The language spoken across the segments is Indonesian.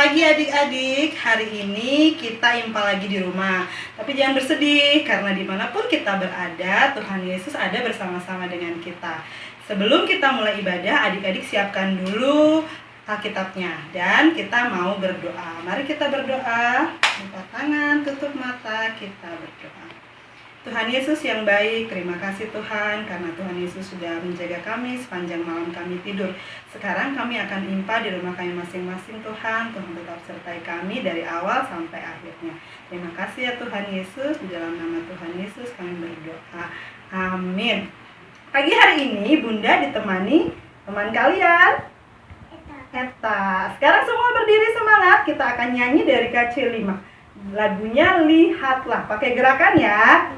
pagi adik-adik, hari ini kita impal lagi di rumah. Tapi jangan bersedih, karena dimanapun kita berada, Tuhan Yesus ada bersama-sama dengan kita. Sebelum kita mulai ibadah, adik-adik siapkan dulu Alkitabnya. Dan kita mau berdoa. Mari kita berdoa, buka tangan, tutup mata, kita berdoa. Tuhan Yesus yang baik, terima kasih Tuhan karena Tuhan Yesus sudah menjaga kami sepanjang malam kami tidur. Sekarang kami akan impah di rumah kami masing-masing Tuhan. Tuhan tetap sertai kami dari awal sampai akhirnya. Terima kasih ya Tuhan Yesus, di dalam nama Tuhan Yesus kami berdoa. Amin. Pagi hari ini Bunda ditemani teman kalian, Eta. Sekarang semua berdiri semangat, kita akan nyanyi dari KC5. Lagunya Lihatlah, pakai gerakan ya.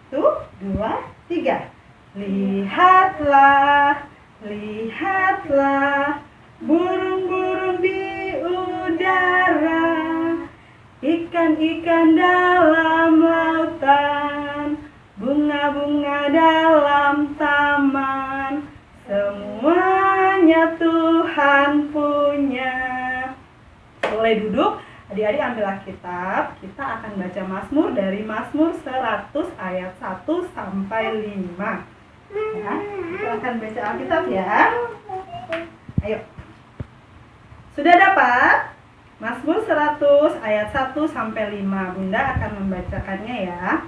1, 2, 3. Lihatlah, lihatlah, burung-burung di udara, ikan-ikan dalam lautan, bunga-bunga dalam taman, semuanya Tuhan punya. Boleh duduk. Adik-adik ambil Alkitab, kita akan baca Mazmur dari Mazmur 100 ayat 1 sampai 5. Ya, kita akan baca Alkitab ya. Ayo. Sudah dapat? Mazmur 100 ayat 1 sampai 5. Bunda akan membacakannya ya.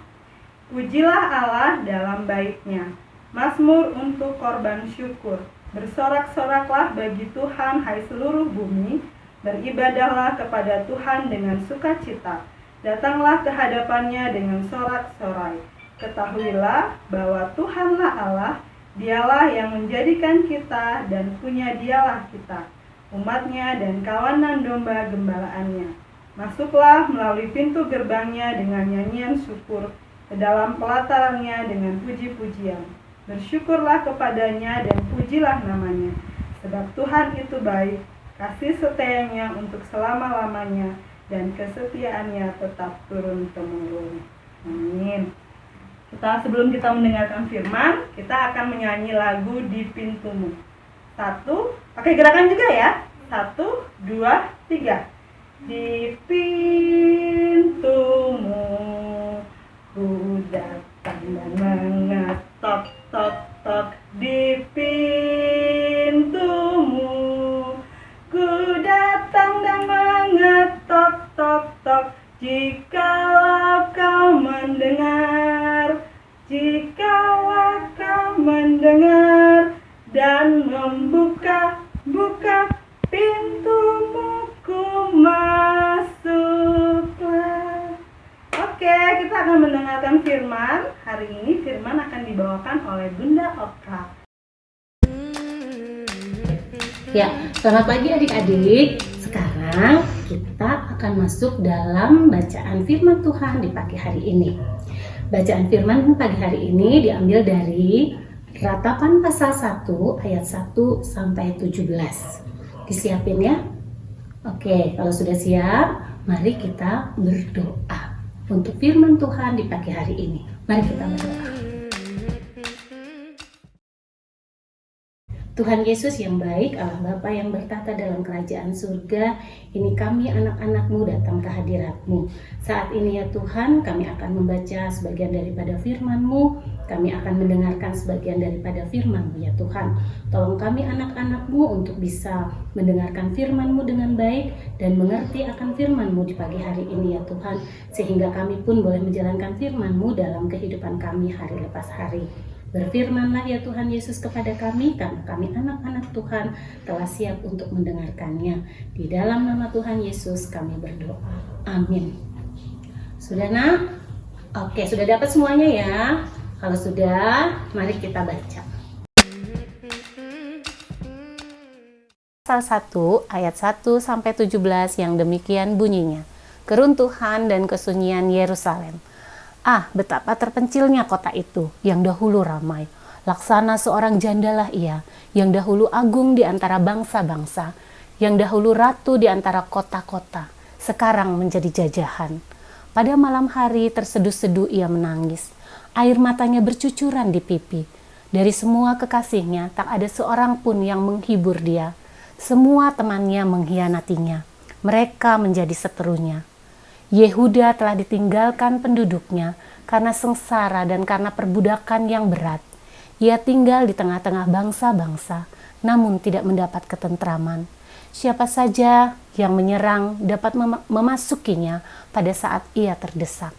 Pujilah Allah dalam baitnya. Mazmur untuk korban syukur. Bersorak-soraklah bagi Tuhan hai seluruh bumi. Beribadahlah kepada Tuhan dengan sukacita. Datanglah ke hadapannya dengan sorak-sorai. Ketahuilah bahwa Tuhanlah Allah, Dialah yang menjadikan kita dan punya Dialah kita, umatnya dan kawanan domba gembalaannya. Masuklah melalui pintu gerbangnya dengan nyanyian syukur, ke dalam pelatarannya dengan puji-pujian. Bersyukurlah kepadanya dan pujilah namanya, sebab Tuhan itu baik. Kasih setianya untuk selama-lamanya dan kesetiaannya tetap turun-temurun. Amin. Sebelum kita mendengarkan firman, kita akan menyanyi lagu Di Pintumu. 1, pakai gerakan juga ya. 1, 2, 3. Di pintumu ku datang dan mengetok, tok, tok. Di pintumu ku datang dan mengetok, tok, tok. Jikalau kau mendengar, jikalau kau mendengar dan membuka pintumu, ku masuklah. Oke, kita akan mendengarkan firman. Hari ini firman akan dibawakan oleh Bunda Oka. Ya, selamat pagi adik-adik. Sekarang kita akan masuk dalam bacaan firman Tuhan di pagi hari ini. Bacaan firman pagi hari ini diambil dari Ratapan pasal 1 ayat 1 sampai 17. Disiapin ya? Oke, kalau sudah siap, mari kita berdoa untuk firman Tuhan di pagi hari ini. Mari kita berdoa. Tuhan Yesus yang baik, Allah Bapa yang bertata dalam kerajaan surga, ini kami anak-anak-Mu datang ke hadirat-Mu. Saat ini ya Tuhan, kami akan membaca sebagian daripada firman-Mu, kami akan mendengarkan sebagian daripada firman-Mu ya Tuhan. Tolong kami anak-anak-Mu untuk bisa mendengarkan firman-Mu dengan baik dan mengerti akan firman-Mu di pagi hari ini ya Tuhan, sehingga kami pun boleh menjalankan firman-Mu dalam kehidupan kami hari lepas hari. Berfirmanlah ya Tuhan Yesus kepada kami, karena kami anak-anak Tuhan telah siap untuk mendengarkannya. Di dalam nama Tuhan Yesus kami berdoa. Amin. Sudah nak? Oke, sudah dapat semuanya ya? Kalau sudah, mari kita baca. Pasal 1 ayat 1 sampai 17 yang demikian bunyinya. Keruntuhan dan kesunyian Yerusalem. Ah, betapa terpencilnya kota itu, yang dahulu ramai. Laksana seorang jandalah ia, yang dahulu agung di antara bangsa-bangsa, yang dahulu ratu di antara kota-kota, sekarang menjadi jajahan. Pada malam hari terseduh-seduh ia menangis, air matanya bercucuran di pipi. Dari semua kekasihnya, tak ada seorang pun yang menghibur dia. Semua temannya mengkhianatinya. Mereka menjadi seterunya. Yehuda telah ditinggalkan penduduknya karena sengsara dan karena perbudakan yang berat. Ia tinggal di tengah-tengah bangsa-bangsa, namun tidak mendapat ketentraman. Siapa saja yang menyerang dapat memasukinya pada saat ia terdesak.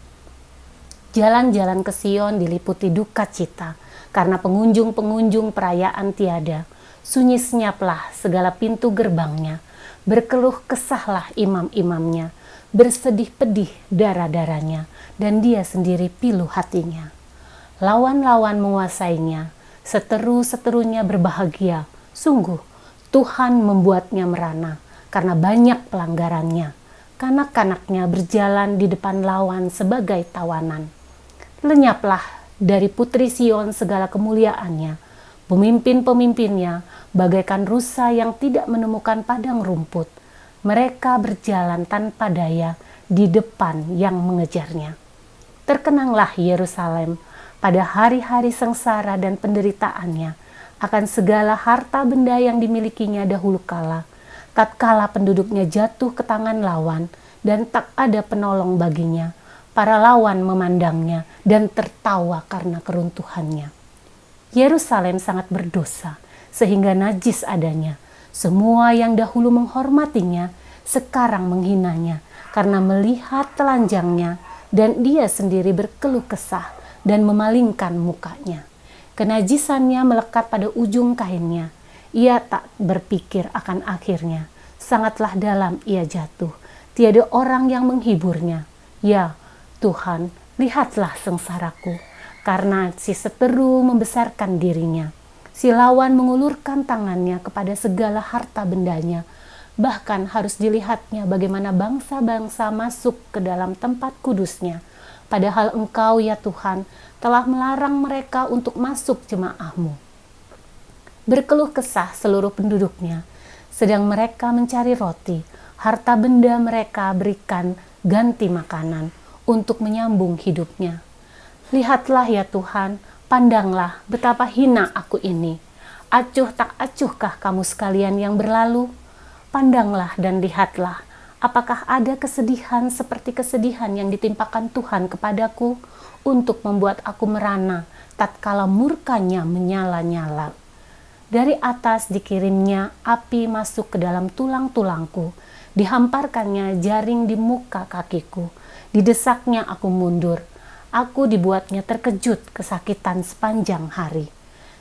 Jalan-jalan ke Sion diliputi duka cita, karena pengunjung-pengunjung perayaan tiada. Sunyi senyaplah segala pintu gerbangnya, berkeluh kesahlah imam-imamnya, bersedih pedih darah-darahnya, dan dia sendiri pilu hatinya. Lawan-lawan menguasainya, seteru-seterunya berbahagia. Sungguh, Tuhan membuatnya merana karena banyak pelanggarannya. Kanak-kanaknya berjalan di depan lawan sebagai tawanan. Lenyaplah dari putri Sion segala kemuliaannya. Pemimpin-pemimpinnya bagaikan rusa yang tidak menemukan padang rumput. Mereka berjalan tanpa daya di depan yang mengejarnya. Terkenanglah Yerusalem pada hari-hari sengsara dan penderitaannya akan segala harta benda yang dimilikinya dahulu kala, tatkala penduduknya jatuh ke tangan lawan dan tak ada penolong baginya. Para lawan memandangnya dan tertawa karena keruntuhannya. Yerusalem sangat berdosa sehingga najis adanya. Semua yang dahulu menghormatinya sekarang menghinanya karena melihat telanjangnya, dan dia sendiri berkeluh kesah dan memalingkan mukanya. Kenajisannya melekat pada ujung kainnya. Ia tak berpikir akan akhirnya. Sangatlah dalam ia jatuh. Tiada orang yang menghiburnya. Ya Tuhan, lihatlah sengsaraku, karena si seteru membesarkan dirinya. Si lawan mengulurkan tangannya kepada segala harta bendanya. Bahkan harus dilihatnya bagaimana bangsa-bangsa masuk ke dalam tempat kudusnya. Padahal Engkau, ya Tuhan, telah melarang mereka untuk masuk jemaah-Mu. Berkeluh kesah seluruh penduduknya, sedang mereka mencari roti. Harta benda mereka berikan ganti makanan untuk menyambung hidupnya. Lihatlah ya Tuhan, pandanglah betapa hina aku ini. Acuh tak acuhkah kamu sekalian yang berlalu? Pandanglah dan lihatlah, apakah ada kesedihan seperti kesedihan yang ditimpakan Tuhan kepadaku untuk membuat aku merana tatkala murkanya menyala-nyala. Dari atas dikirimnya api masuk ke dalam tulang-tulangku, dihamparkannya jaring di muka kakiku. Didesaknya aku mundur, aku dibuatnya terkejut kesakitan sepanjang hari.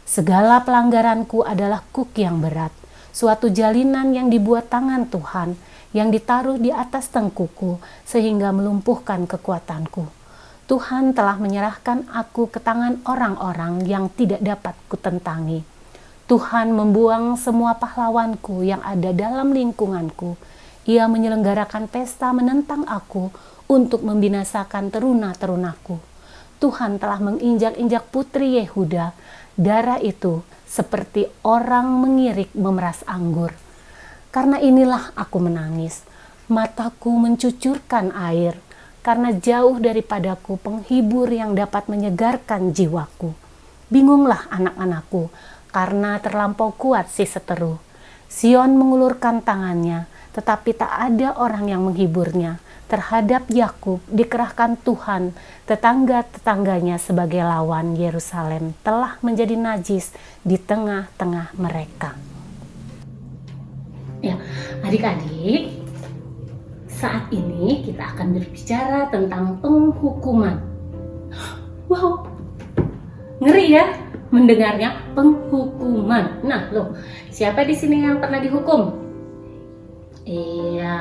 Segala pelanggaranku adalah kuk yang berat, suatu jalinan yang dibuat tangan Tuhan, yang ditaruh di atas tengkuku sehingga melumpuhkan kekuatanku. Tuhan telah menyerahkan aku ke tangan orang-orang yang tidak dapat kutentangi. Tuhan membuang semua pahlawanku yang ada dalam lingkunganku. Ia menyelenggarakan pesta menentang aku untuk membinasakan teruna-terunaku. Tuhan telah menginjak-injak putri Yehuda. Darah itu seperti orang mengirik memeras anggur. Karena inilah aku menangis. Mataku mencucurkan air. Karena jauh daripadaku penghibur yang dapat menyegarkan jiwaku. Bingunglah anak-anakku, karena terlampau kuat si seteru. Sion mengulurkan tangannya, tetapi tak ada orang yang menghiburnya. Terhadap Yakub dikerahkan Tuhan, tetangga-tetangganya sebagai lawan. Yerusalem telah menjadi najis di tengah-tengah mereka. Ya, adik-adik, saat ini kita akan berbicara tentang penghukuman. Wow, ngeri ya mendengarnya, penghukuman. Nah, loh, siapa di sini yang pernah dihukum? Iya.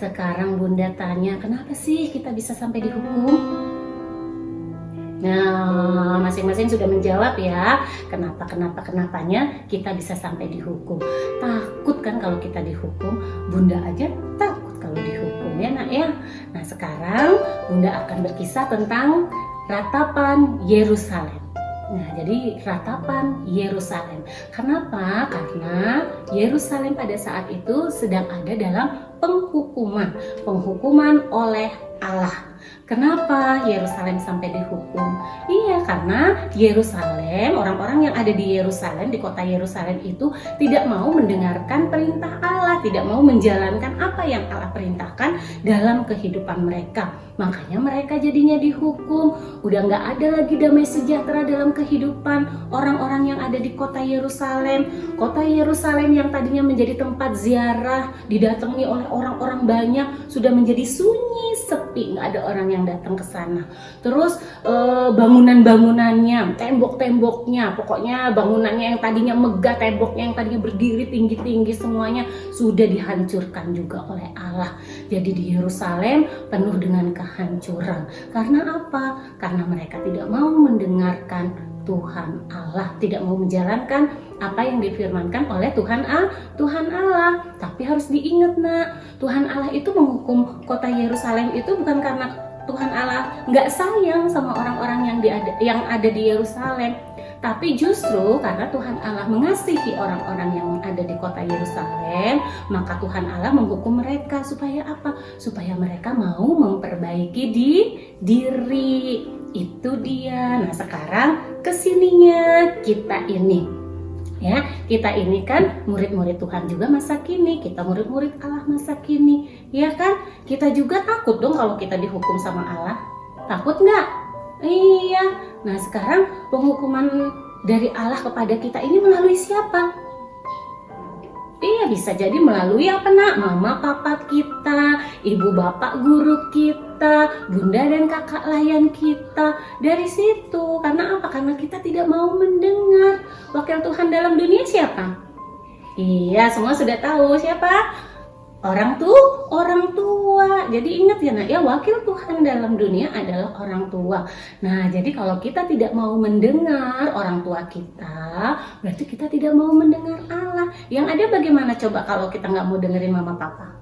Sekarang Bunda tanya, kenapa sih kita bisa sampai dihukum? Nah, masing-masing sudah menjawab ya. Kenapanya kita bisa sampai dihukum. Takut kan kalau kita dihukum? Bunda aja takut kalau dihukum ya nak ya. Nah, sekarang Bunda akan berkisah tentang ratapan Yerusalem. Nah, jadi ratapan Yerusalem. Kenapa? Karena Yerusalem pada saat itu sedang ada dalam penghukuman oleh Allah. Kenapa Yerusalem sampai dihukum? Iya, karena Yerusalem, orang-orang yang ada di Yerusalem, di kota Yerusalem itu tidak mau mendengarkan perintah Allah. tidak mau menjalankan apa yang Allah perintahkan dalam kehidupan mereka. Makanya mereka jadinya dihukum. Udah nggak ada lagi damai sejahtera dalam kehidupan orang-orang yang ada di kota Yerusalem. Kota Yerusalem yang tadinya menjadi tempat ziarah, didatangi oleh orang-orang banyak, sudah menjadi sunyi, sepi, nggak ada orang yang datang ke sana. Terus bangunan-bangunannya, tembok-temboknya, pokoknya bangunannya yang tadinya megah, temboknya yang tadinya berdiri tinggi-tinggi, semuanya sudah dihancurkan juga oleh Allah. Jadi di Yerusalem penuh dengan kehancuran. Karena apa? Karena mereka tidak mau mendengarkan Tuhan Allah, tidak mau menjalankan apa yang difirmankan oleh Tuhan Allah. Tapi harus diingat nak, Tuhan Allah itu menghukum kota Yerusalem itu bukan karena Tuhan Allah nggak sayang sama orang-orang yang ada di Yerusalem, tapi justru karena Tuhan Allah mengasihi orang-orang yang ada di kota Yerusalem, maka Tuhan Allah menghukum mereka supaya apa? Supaya mereka mau memperbaiki diri. Itu dia. Nah, sekarang kesininya kita ini. Ya, kita ini kan murid-murid Tuhan juga masa kini, kita murid-murid Allah masa kini, ya kan? Kita juga takut dong kalau kita dihukum sama Allah. Takut nggak? Iya. Nah, sekarang penghukuman dari Allah kepada kita ini melalui siapa? Iya, bisa jadi melalui apa nak? Mama papa kita, ibu bapak guru kita, bunda dan kakak layan kita. Dari situ, karena apa? Karena kita tidak mau mendengar. Wakil Tuhan dalam dunia siapa? Iya, semua sudah tahu siapa? Orang tua. Jadi ingat ya nak, ya wakil Tuhan dalam dunia adalah orang tua. Nah, jadi kalau kita tidak mau mendengar orang tua kita, berarti kita tidak mau mendengar Allah. Yang ada bagaimana coba kalau kita nggak mau dengerin mama papa?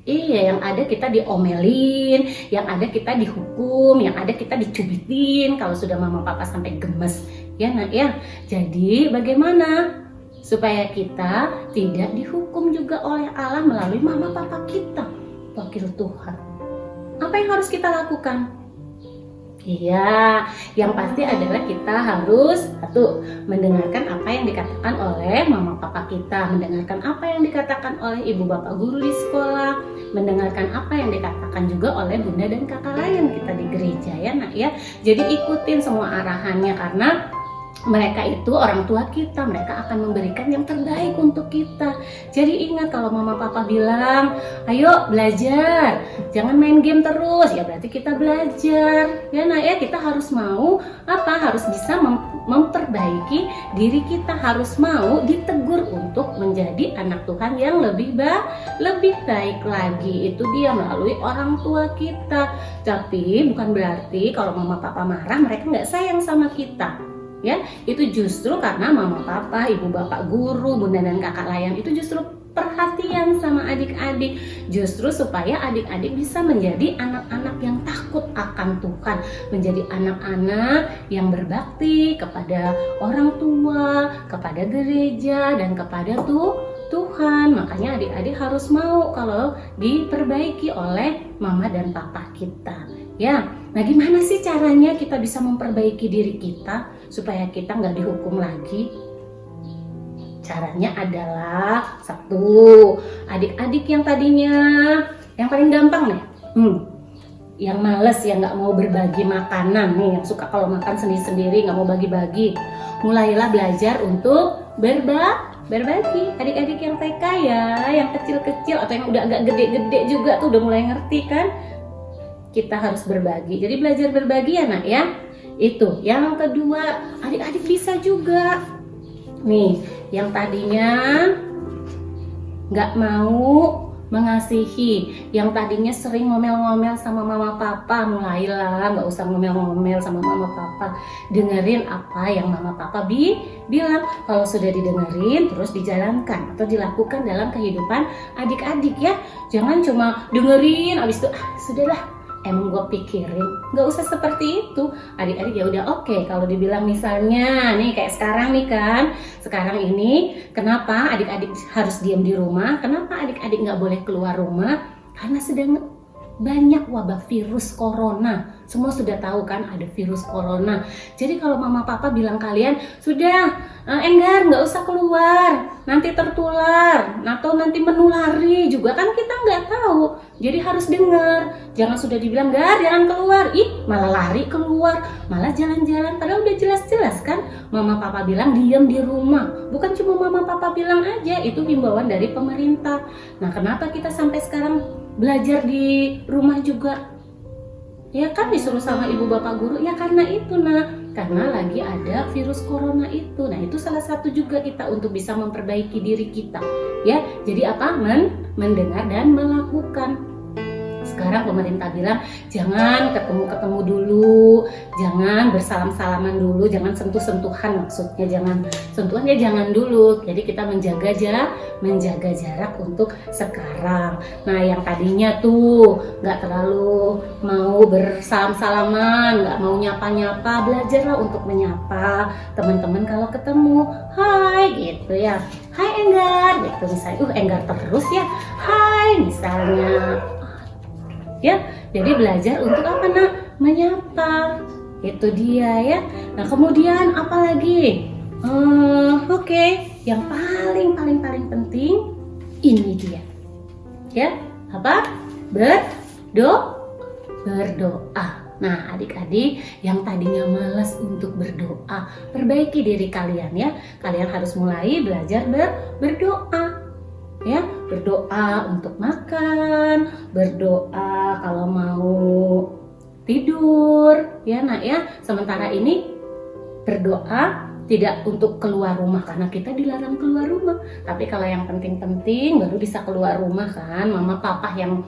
Iya, yang ada kita diomelin, yang ada kita dihukum, yang ada kita dicubitin kalau sudah mama papa sampai gemes. Ya nak ya. Jadi bagaimana? Supaya kita tidak dihukum juga oleh Allah melalui mama papa kita, wakil Tuhan. Apa yang harus kita lakukan? Iya, yang pasti adalah kita harus mendengarkan apa yang dikatakan oleh mama papa kita, mendengarkan apa yang dikatakan oleh ibu bapak guru di sekolah, mendengarkan apa yang dikatakan juga oleh bunda dan kakak lain kita di gereja ya nak ya. Jadi ikutin semua arahannya karena mereka itu orang tua kita, mereka akan memberikan yang terbaik untuk kita. Jadi ingat kalau mama papa bilang, ayo belajar, jangan main game terus, ya berarti kita belajar. Ya nah ya, kita harus mau harus bisa memperbaiki diri kita, harus mau ditegur untuk menjadi anak Tuhan yang lebih baik lagi. Itu dia melalui orang tua kita. Tapi bukan berarti kalau mama papa marah mereka nggak sayang sama kita. Ya, itu justru karena mama papa, ibu bapak guru, bunda dan kakak layan itu justru perhatian sama adik-adik, justru supaya adik-adik bisa menjadi anak-anak yang takut akan Tuhan, menjadi anak-anak yang berbakti kepada orang tua, kepada gereja dan kepada Tuhan. Makanya adik-adik harus mau kalau diperbaiki oleh mama dan papa kita. Ya, nah gimana sih caranya kita bisa memperbaiki diri kita supaya kita nggak dihukum lagi? Caranya adalah satu, adik-adik yang tadinya yang paling gampang nih, yang males, yang nggak mau berbagi makanan nih, yang suka kalau makan sendiri-sendiri nggak mau bagi-bagi, mulailah belajar untuk berbagi. Adik-adik yang TK ya, yang kecil-kecil atau yang udah agak gede-gede juga tuh udah mulai ngerti kan? Kita harus berbagi. Jadi belajar berbagi ya nak ya. Itu. Yang kedua, adik-adik bisa juga. Nih, yang tadinya nggak mau mengasihi, yang tadinya sering ngomel-ngomel sama mama papa, mulailah nggak usah ngomel-ngomel sama mama papa. Dengerin apa yang mama papa bilang. Kalau sudah didengerin, terus dijalankan atau dilakukan dalam kehidupan adik-adik ya. Jangan cuma dengerin, abis itu sudahlah, emang gue pikirin. Nggak usah seperti itu. Adik-adik ya udah oke. Kalau dibilang misalnya nih kayak sekarang nih kan, sekarang ini kenapa adik-adik harus diam di rumah? Kenapa adik-adik nggak boleh keluar rumah? Karena sedang banyak wabah virus corona. Semua sudah tahu kan ada virus corona. Jadi kalau mama papa bilang kalian, sudah Enggar nggak usah keluar, nanti tertular, atau nanti menulari juga kan kita nggak tahu. Jadi harus dengar. Jangan sudah dibilang, Gar jangan keluar, ih malah lari keluar, malah jalan-jalan. Padahal udah jelas-jelas kan mama papa bilang diam di rumah. Bukan cuma mama papa bilang aja, itu himbauan dari pemerintah. Nah kenapa kita sampai sekarang belajar di rumah juga? Ya kan disuruh sama ibu bapak guru, ya karena itu karena lagi ada virus corona itu. Nah itu salah satu juga kita untuk bisa memperbaiki diri kita, ya. Jadi apa? Mendengar dan melakukan. Sekarang pemerintah bilang jangan ketemu dulu, jangan bersalam-salaman dulu, jangan sentuh-sentuhan, maksudnya jangan sentuhan ya jangan dulu. Jadi kita menjaga jarak untuk sekarang. Nah yang tadinya tuh nggak terlalu mau bersalam-salaman, nggak mau nyapa-nyapa, belajarlah untuk menyapa teman-teman kalau ketemu. Hai gitu ya, hai Enggar gitu misalnya. Enggar terus ya, hai misalnya. Ya, jadi belajar untuk apa menyapa, itu dia ya. Nah kemudian apa lagi? Oke, yang paling penting ini dia, ya apa? Berdoa. Nah adik-adik yang tadinya malas untuk berdoa, perbaiki diri kalian ya. Kalian harus mulai belajar berdoa. Ya, berdoa untuk makan, berdoa kalau mau tidur, ya nak ya. Sementara ini berdoa tidak untuk keluar rumah karena kita dilarang keluar rumah. Tapi kalau yang penting-penting baru bisa keluar rumah kan. Mama papa yang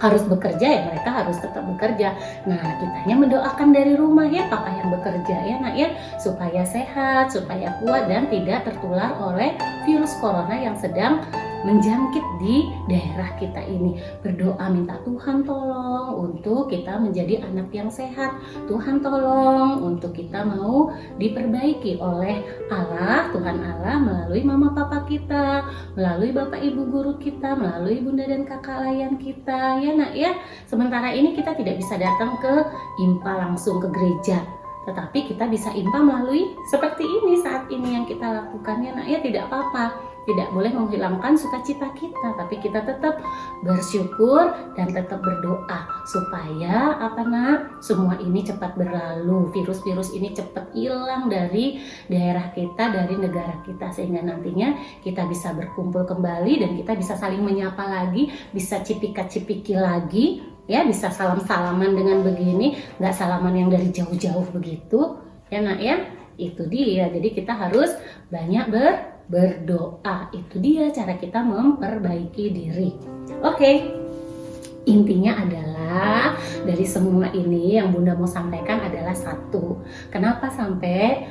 harus bekerja ya mereka harus tetap bekerja. Nah kitanya mendoakan dari rumah ya, papa yang bekerja ya nak ya, supaya sehat, supaya kuat dan tidak tertular oleh virus corona yang sedang menjangkit di daerah kita ini. Berdoa minta Tuhan tolong untuk kita menjadi anak yang sehat. Tuhan tolong untuk kita mau diperbaiki oleh Allah, Tuhan Allah melalui mama papa kita, melalui bapak ibu guru kita, melalui bunda dan kakak layan kita ya nak ya. Sementara ini kita tidak bisa datang ke IMPA langsung ke gereja, tetapi kita bisa IMPA melalui seperti ini saat ini yang kita lakukan ya nak ya. Tidak apa-apa, tidak boleh menghilangkan sukacita kita, tapi kita tetap bersyukur dan tetap berdoa supaya apa nak, semua ini cepat berlalu, virus-virus ini cepat hilang dari daerah kita, dari negara kita, sehingga nantinya kita bisa berkumpul kembali dan kita bisa saling menyapa lagi, bisa cipika-cipiki lagi ya, bisa salam-salaman dengan begini, nggak salaman yang dari jauh-jauh begitu ya nak ya. Itu dia, jadi kita harus banyak berdoa. Itu dia cara kita memperbaiki diri. Oke, intinya adalah dari semua ini yang Bunda mau sampaikan adalah satu. Kenapa sampai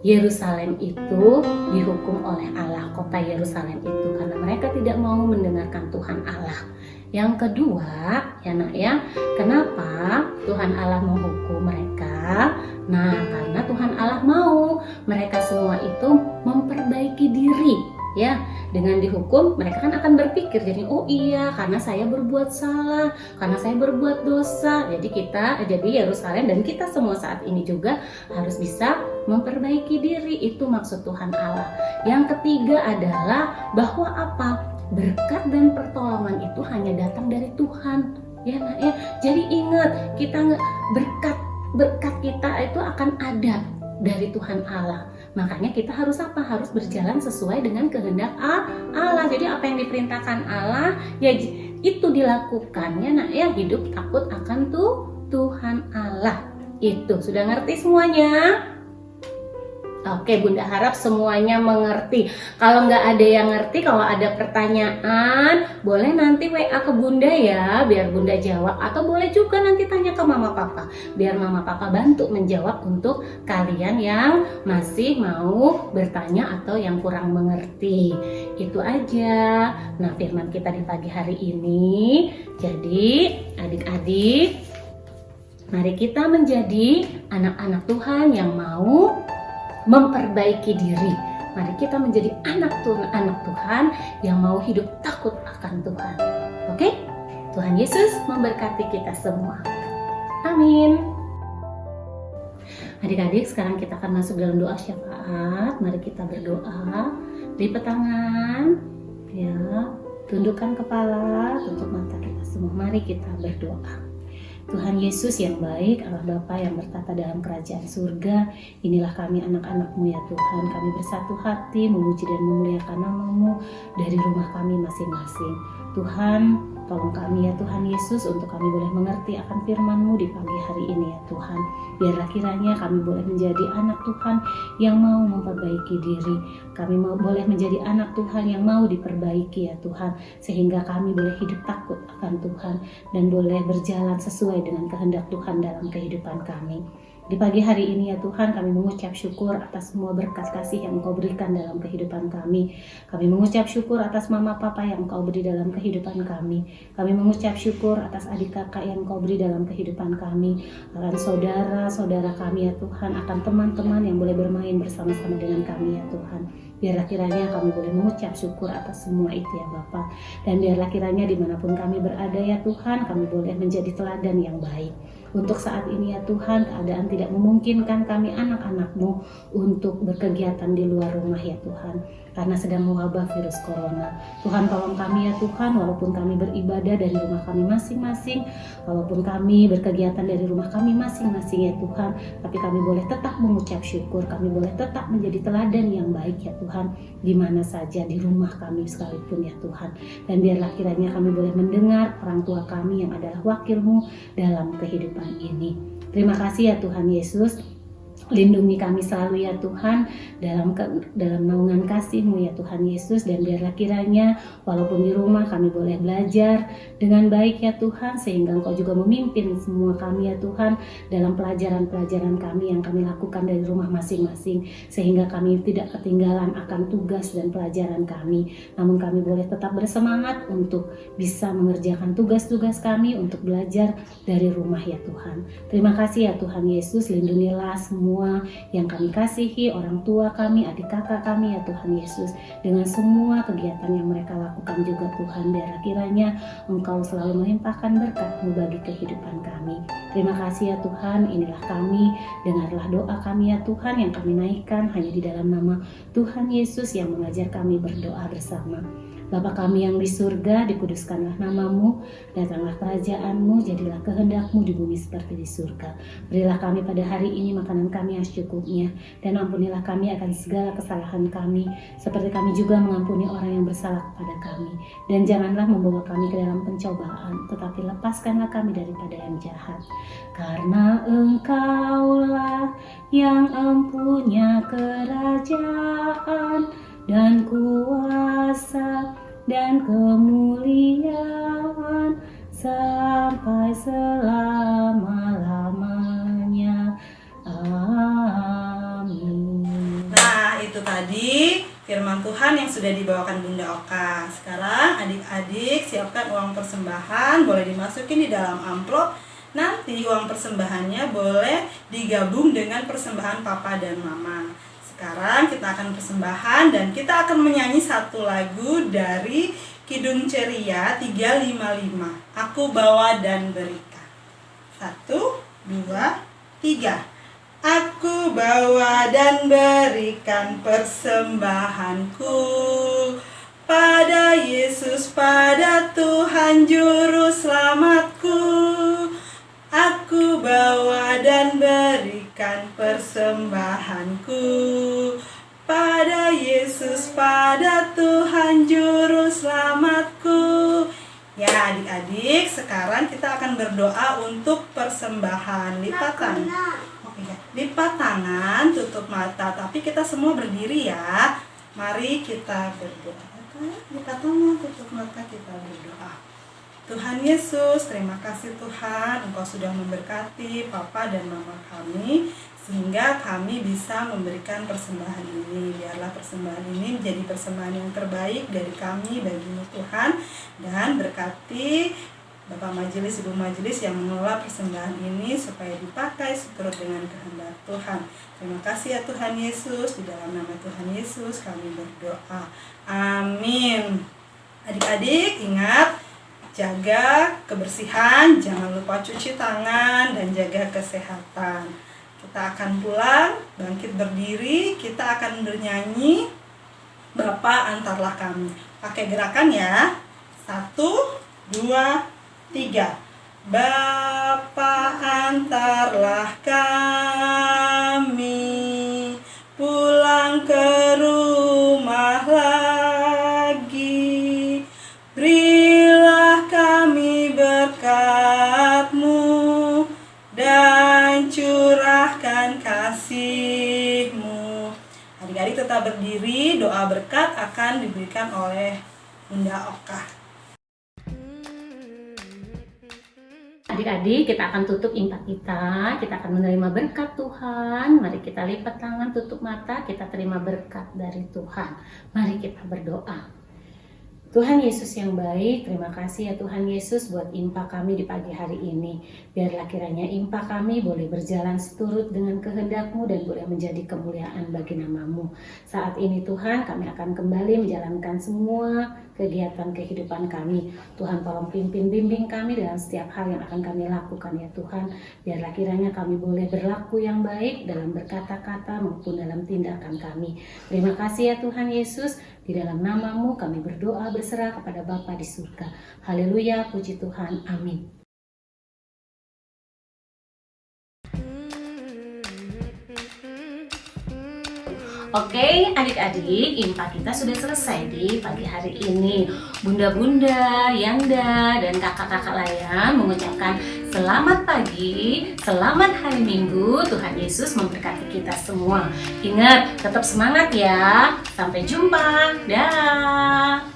Yerusalem itu dihukum oleh Allah, kota Yerusalem itu? Karena mereka tidak mau mendengarkan Tuhan Allah. Yang kedua, ya nak ya, kenapa Tuhan Allah menghukum mereka? Nah, karena Tuhan Allah mau mereka semua itu memperbaiki diri, ya. Dengan dihukum, mereka kan akan berpikir, jadi oh iya, karena saya berbuat salah, karena saya berbuat dosa. Jadi Yerusalem dan kita semua saat ini juga harus bisa memperbaiki diri. Itu maksud Tuhan Allah. Yang ketiga adalah bahwa apa? Berkat dan pertolongan itu hanya datang dari Tuhan, ya nak ya. Jadi ingat, kita berkat kita itu akan ada dari Tuhan Allah. Makanya kita harus apa? Harus berjalan sesuai dengan kehendak Allah. Jadi apa yang diperintahkan Allah ya itu dilakukan ya nak ya. Hidup takut akan Tuhan Allah. Itu sudah ngerti semuanya? Oke, Bunda harap semuanya mengerti. Kalau nggak ada yang ngerti, kalau ada pertanyaan, boleh nanti WA ke Bunda ya, biar Bunda jawab. Atau boleh juga nanti tanya ke Mama Papa, biar Mama Papa bantu menjawab untuk kalian yang masih mau bertanya atau yang kurang mengerti. Itu aja. Nah, firman kita di pagi hari ini. Jadi, adik-adik, mari kita menjadi anak-anak Tuhan yang mau memperbaiki diri. Mari kita menjadi anak Tuhan yang mau hidup takut akan Tuhan. Oke? Tuhan Yesus memberkati kita semua. Amin. Adik-adik, sekarang kita akan masuk dalam doa syafaat. Mari kita berdoa. Lipat tangan, ya, tundukkan kepala, tutup mata kita semua. Mari kita berdoa. Tuhan Yesus yang baik, Allah Bapa yang bertata dalam kerajaan surga, inilah kami anak-anak-Mu ya Tuhan. Kami bersatu hati memuji dan memuliakan nama-Mu dari rumah kami masing-masing. Tuhan, tolong kami ya Tuhan Yesus untuk kami boleh mengerti akan firman-Mu di pagi hari ini ya Tuhan. Biarlah kiranya kami boleh menjadi anak Tuhan yang mau memperbaiki diri. Kami boleh menjadi anak Tuhan yang mau diperbaiki ya Tuhan. Sehingga kami boleh hidup takut akan Tuhan dan boleh berjalan sesuai dengan kehendak Tuhan dalam kehidupan kami. Di pagi hari ini ya Tuhan, kami mengucap syukur atas semua berkat kasih yang Engkau berikan dalam kehidupan kami. Kami mengucap syukur atas mama papa yang Engkau beri dalam kehidupan kami. Kami mengucap syukur atas adik kakak yang Engkau beri dalam kehidupan kami. Akan saudara-saudara kami ya Tuhan, akan teman-teman yang boleh bermain bersama-sama dengan kami ya Tuhan. Biarlah kiranya kami boleh mengucap syukur atas semua itu ya Bapa. Dan biarlah kiranya dimanapun kami berada ya Tuhan, kami boleh menjadi teladan yang baik. Untuk saat ini ya Tuhan, keadaan tidak memungkinkan kami anak-anak-Mu untuk berkegiatan di luar rumah ya Tuhan, karena sedang mewabah virus corona. Tuhan tolong kami ya Tuhan, walaupun kami beribadah dari rumah kami masing-masing, walaupun kami berkegiatan dari rumah kami masing-masing ya Tuhan, tapi kami boleh tetap mengucap syukur, kami boleh tetap menjadi teladan yang baik ya Tuhan, di mana saja di rumah kami sekalipun ya Tuhan. Dan biarlah kiranya kami boleh mendengar orang tua kami yang adalah wakil-Mu dalam kehidupan ini. Terima kasih ya Tuhan Yesus. Lindungi kami selalu ya Tuhan dalam naungan kasih-Mu ya Tuhan Yesus. Dan biarlah kiranya walaupun di rumah kami boleh belajar dengan baik ya Tuhan, sehingga Engkau juga memimpin semua kami ya Tuhan dalam pelajaran-pelajaran kami yang kami lakukan dari rumah masing-masing, sehingga kami tidak ketinggalan akan tugas dan pelajaran kami. Namun kami boleh tetap bersemangat untuk bisa mengerjakan tugas-tugas kami untuk belajar dari rumah ya Tuhan. Terima kasih ya Tuhan Yesus. Lindungilah semua yang kami kasihi, orang tua kami, adik kakak kami ya Tuhan Yesus, dengan semua kegiatan yang mereka lakukan juga Tuhan. Biarlah kiranya Engkau selalu melimpahkan berkat-Mu bagi kehidupan kami. Terima kasih ya Tuhan, inilah kami, dengarlah doa kami ya Tuhan yang kami naikkan hanya di dalam nama Tuhan Yesus yang mengajar kami berdoa bersama. Bapa kami yang di surga, dikuduskanlah nama-Mu, datanglah kerajaan-Mu, jadilah kehendak-Mu di bumi seperti di surga. Berilah kami pada hari ini makanan kami yang secukupnya, dan ampunilah kami akan segala kesalahan kami, seperti kami juga mengampuni orang yang bersalah kepada kami. Dan janganlah membawa kami ke dalam pencobaan, tetapi lepaskanlah kami daripada yang jahat. Karena Engkaulah yang empunya kerajaan dan kuasa dan kemuliaan sampai selama-lamanya. Amin. Nah, itu tadi firman Tuhan yang sudah dibawakan Bunda Oka. Sekarang adik-adik siapkan uang persembahan, boleh dimasukin di dalam amplop. Nanti uang persembahannya boleh digabung dengan persembahan Papa dan Mama. Sekarang kita akan persembahan dan kita akan menyanyi satu lagu dari Kidung Ceria 355. Aku bawa dan berikan. 1, 2, 3. Aku bawa dan berikan persembahanku pada Yesus, pada Tuhan Juru Selamatku. Aku bawa dan berikan persembahanku pada Yesus, pada Tuhan Juru Selamatku. Ya adik-adik, sekarang kita akan berdoa untuk persembahan. Lipat tangan. Lipat tangan, tutup mata, tapi kita semua berdiri ya. Mari kita berdoa. Lipat tangan, tutup mata, kita berdoa. Tuhan Yesus, terima kasih Tuhan, Engkau sudah memberkati Papa dan Mama kami, sehingga kami bisa memberikan persembahan ini. Biarlah persembahan ini menjadi persembahan yang terbaik dari kami bagi-Mu Tuhan, dan berkati Bapak Majelis, Ibu Majelis yang mengelola persembahan ini supaya dipakai seturut dengan kehendak Tuhan. Terima kasih ya Tuhan Yesus, di dalam nama Tuhan Yesus kami berdoa. Amin. Adik-adik ingat, Jaga kebersihan, jangan lupa cuci tangan dan jaga kesehatan. Kita akan pulang, bangkit berdiri, kita akan bernyanyi Bapa antarlah kami. Pakai gerakan ya. 1, 2, 3. Bapa antarlah kami pulang ke rumah lagi. Berilah kami berkat-Mu dan curahkan kasih-Mu. Adik-adik tetap berdiri, doa berkat akan diberikan oleh Bunda Oka. Adik-adik, kita akan tutup impak kita akan menerima berkat Tuhan. Mari kita lipat tangan, tutup mata, kita terima berkat dari Tuhan. Mari kita berdoa. Tuhan Yesus yang baik, terima kasih ya Tuhan Yesus buat impak kami di pagi hari ini. Biarlah kiranya impak kami boleh berjalan seturut dengan kehendak-Mu dan boleh menjadi kemuliaan bagi nama-Mu. Saat ini Tuhan, kami akan kembali menjalankan semua kegiatan kehidupan kami. Tuhan tolong pimpin bimbing kami dalam setiap hal yang akan kami lakukan ya Tuhan. Biarlah kiranya kami boleh berlaku yang baik dalam berkata-kata maupun dalam tindakan kami. Terima kasih ya Tuhan Yesus. Di dalam nama-Mu kami berdoa berserah kepada Bapa di surga. Haleluya, puji Tuhan. Amin. Oke, adik-adik, impak kita sudah selesai di pagi hari ini. Bunda-bunda, Yanda, dan kakak-kakak layan mengucapkan selamat pagi, selamat hari Minggu. Tuhan Yesus memberkati kita semua. Ingat, tetap semangat ya. Sampai jumpa. Dah.